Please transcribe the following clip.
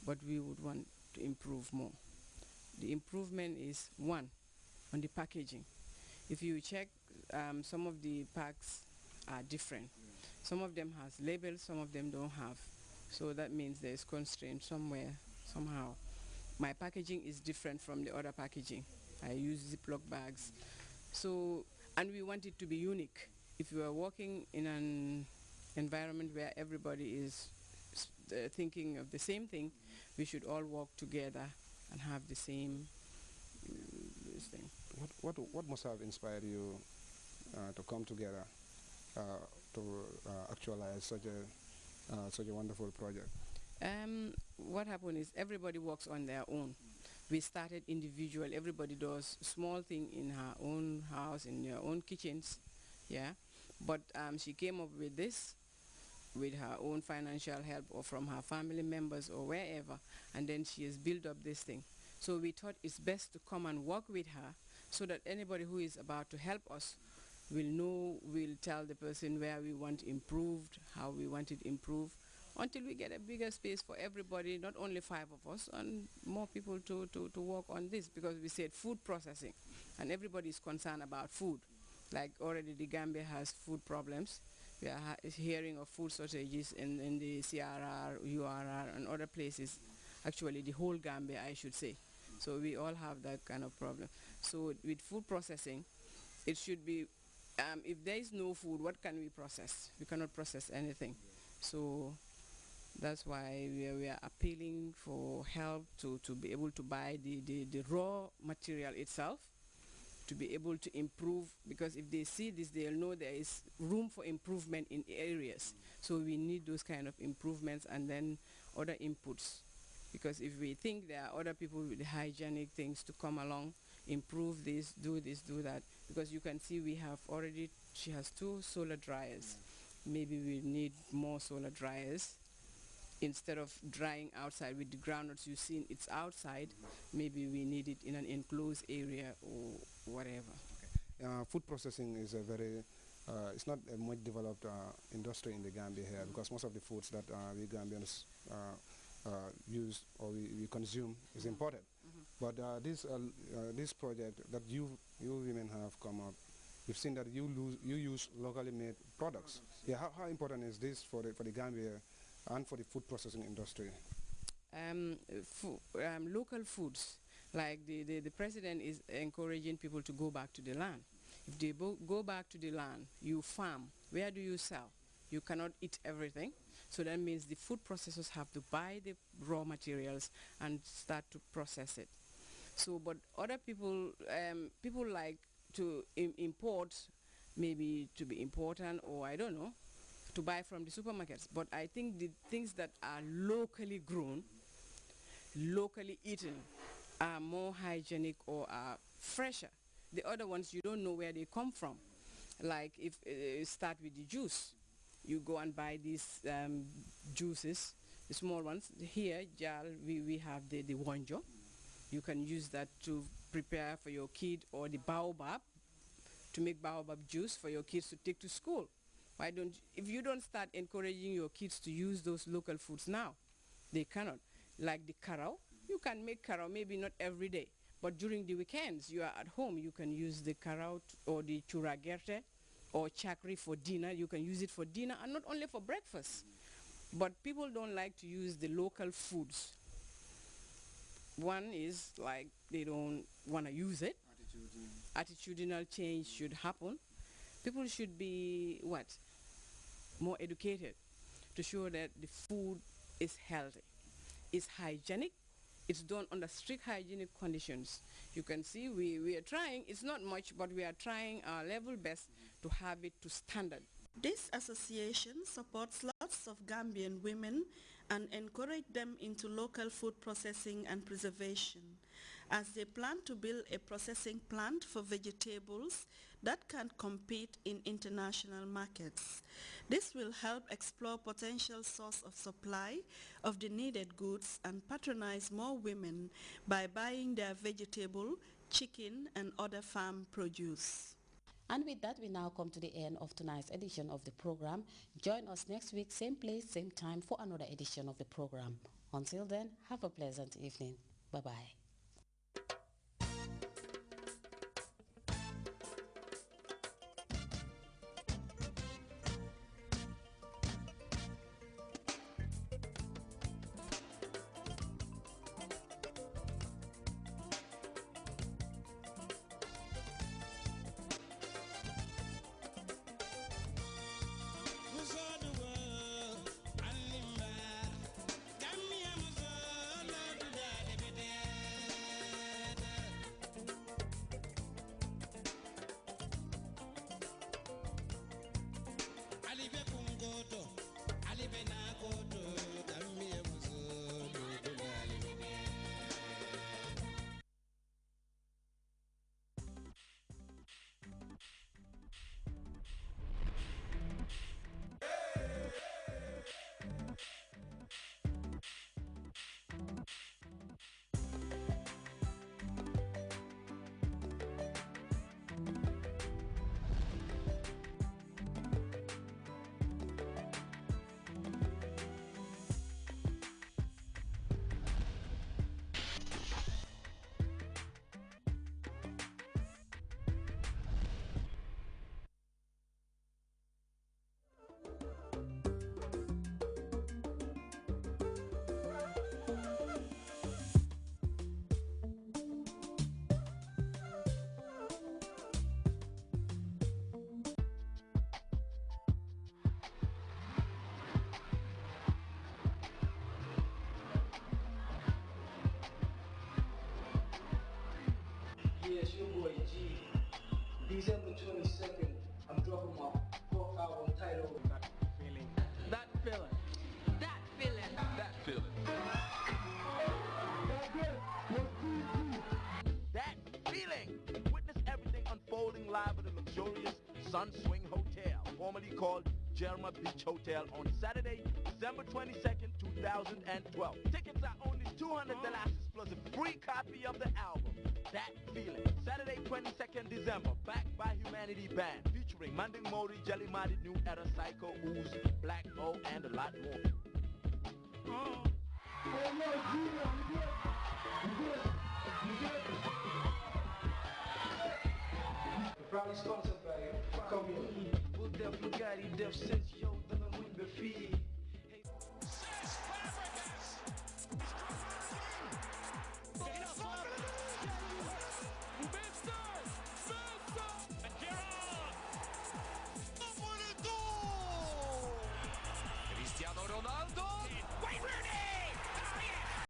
but we would want to improve more. The improvement is one, on the packaging. If you check, some of the packs are different. Some of them has labels, some of them don't have. So that means there's constraint somewhere, somehow. My packaging is different from the other packaging. I use Ziploc bags. So, and we want it to be unique. If you are working in an environment where everybody is thinking of the same thing, we should all work together and have the same this thing. What must have inspired you to come together uh, to actualize such a wonderful project? What happened is everybody works on their own. We started individual. Everybody does small thing in her own house, in their own kitchens, yeah. But she came up with this with her own financial help or from her family members or wherever, and then she has built up this thing. So we thought it's best to come and work with her so that anybody who is about to help us will know, will tell the person where we want improved, how we want it improved, until we get a bigger space for everybody, not only 5 of us, and more people to work on this, because we said food processing, and everybody is concerned about food. Like already the Gambia has food problems. We are hearing of food shortages in the CRR, URR, and other places. Actually, the whole Gambia, I should say. So we all have that kind of problem. So with food processing, it should be, if there is no food, what can we process? We cannot process anything. So that's why we are appealing for help to be able to buy the raw material itself, to be able to improve, because if they see this, they'll know there is room for improvement in areas. So we need those kind of improvements and then other inputs. Because if we think there are other people with hygienic things to come along, improve this, do that, because you can see we have already, she has 2 solar dryers. Maybe we need more solar dryers. Instead of drying outside with the groundnuts you see it's outside, maybe we need it in an enclosed area or whatever. Food processing is a very, it's not a much developed industry in the Gambia here, because most of the foods that we Gambians use or we consume is imported. But this project that you women have come up, we've seen that you use locally made products. Yeah, how important is this for the Gambia and for the food processing industry? Local foods, like the president is encouraging people to go back to the land. If they go back to the land, you farm. Where do you sell? You cannot eat everything. So that means the food processors have to buy the raw materials and start to process it. So, but other people, people like to import, maybe to be important, or I don't know, to buy from the supermarkets. But I think the things that are locally grown, locally eaten, are more hygienic or are fresher. The other ones, you don't know where they come from. Like if start with the juice, you go and buy these juices, the small ones. Here, Jal, we have the wanjo. You can use that to prepare for your kid, or the baobab, to make baobab juice for your kids to take to school. Why don't, if you don't start encouraging your kids to use those local foods now, they cannot. Like the carao, you can make carao, maybe not every day, but during the weekends, you are at home, you can use the carao or the churagerte or chakri for dinner. You can use it for dinner and not only for breakfast. But people don't like to use the local foods. One is like they don't want to use it. Attitudinal change should happen. People should be what? More educated to show that the food is healthy, is hygienic, it's done under strict hygienic conditions. You can see we are trying, it's not much, but we are trying our level best to have it to standard. This association supports lots of Gambian women and encourage them into local food processing and preservation, as they plan to build a processing plant for vegetables that can compete in international markets. This will help explore potential source of supply of the needed goods and patronize more women by buying their vegetable, chicken and other farm produce. And with that, we now come to the end of tonight's edition of the program. Join us next week, same place, same time, for another edition of the program. Until then, have a pleasant evening. Bye-bye. Yes, your boy G. December 22nd, I'm dropping my fourth album titled That Feeling. That Feeling. That feeling. That feeling. That feeling. Witness everything unfolding live at the luxurious Sun Swing Hotel, formerly called Jerma Beach Hotel, on Saturday, December 22nd, 2012. Tickets are only $200 plus a free copy of the album, That Feeling. Saturday, 22nd December, backed by Humanity Band, featuring Manding Modi, Jelly Minded, New Era, Psycho, Ooze, Black O, and a lot more. Proudly sponsored by Come Here. Bull Def Lugatti, Def Sense,